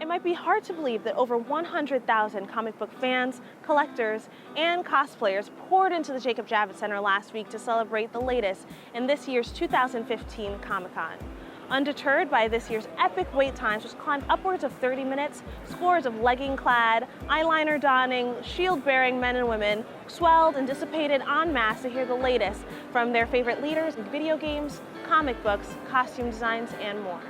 It might be hard to believe that over 100,000 comic book fans, collectors, and cosplayers poured into the Jacob Javits Center last week to celebrate the latest in this year's 2015 Comic-Con. Undeterred by this year's epic wait times, which climbed upwards of 30 minutes, scores of legging-clad, eyeliner-donning, shield-bearing men and women swelled and dissipated en masse to hear the latest from their favorite leaders in video games, comic books, costume designs, and more.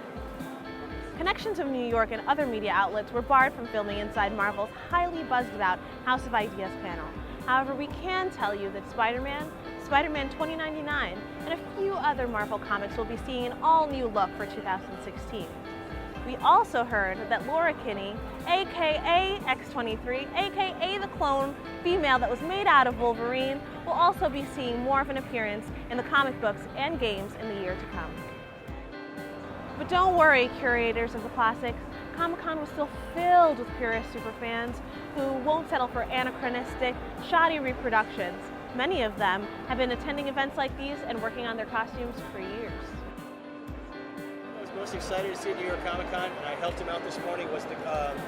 Connections of New York and other media outlets were barred from filming inside Marvel's highly buzzed about House of Ideas panel. However, we can tell you that Spider-Man 2099, and a few other Marvel comics will be seeing an all-new look for 2016. We also heard that Laura Kinney, aka X-23, aka the clone female that was made out of Wolverine, will also be seeing more of an appearance in the comic books and games in the year to come. But don't worry, curators of the classics, Comic-Con was still filled with purist superfans who won't settle for anachronistic, shoddy reproductions. Many of them have been attending events like these and working on their costumes for years. I was most excited to see at New York Comic Con, and I helped him out this morning, was the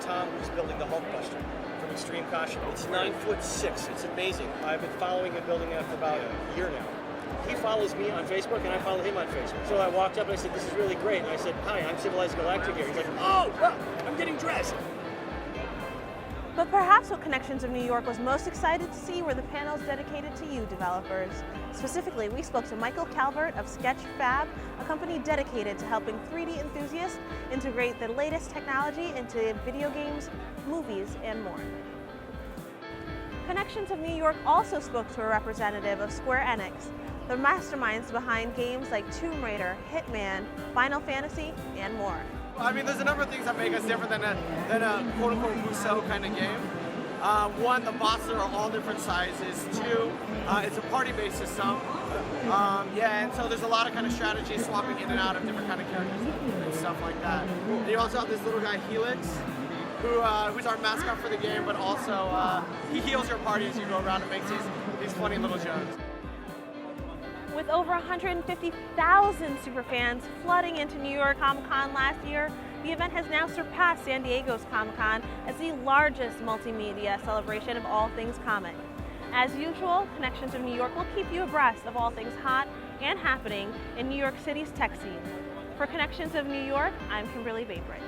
Tom who's building the Hulkbuster from Extreme Costume. It's 9'6". It's amazing. I've been following and building that for about a year now. He follows me on Facebook, and I follow him on Facebook. So I walked up and I said, "This is really great." And I said, "Hi, I'm Civilized Galactic here." He's like, "Oh, well, I'm getting dressed." But perhaps what Connections of New York was most excited to see were the panels dedicated to you developers. Specifically, we spoke to Michael Calvert of Sketch Fab, a company dedicated to helping 3D enthusiasts integrate the latest technology into video games, movies, and more. Connections of New York also spoke to a representative of Square Enix, the masterminds behind games like Tomb Raider, Hitman, Final Fantasy, and more. I mean, there's a number of things that make us different than a quote-unquote Musou kind of game. One, the bosses are all different sizes. Two, it's a party-based system. And so there's a lot of kind of strategy swapping in and out of different kind of characters and stuff like that. And you also have this little guy, Helix, who's our mascot for the game, but also he heals your party as you go around and makes these funny little jokes. With over 150,000 superfans flooding into New York Comic-Con last year, the event has now surpassed San Diego's Comic-Con as the largest multimedia celebration of all things comic. As usual, Connections of New York will keep you abreast of all things hot and happening in New York City's tech scene. For Connections of New York, I'm Kimberly Bainbridge.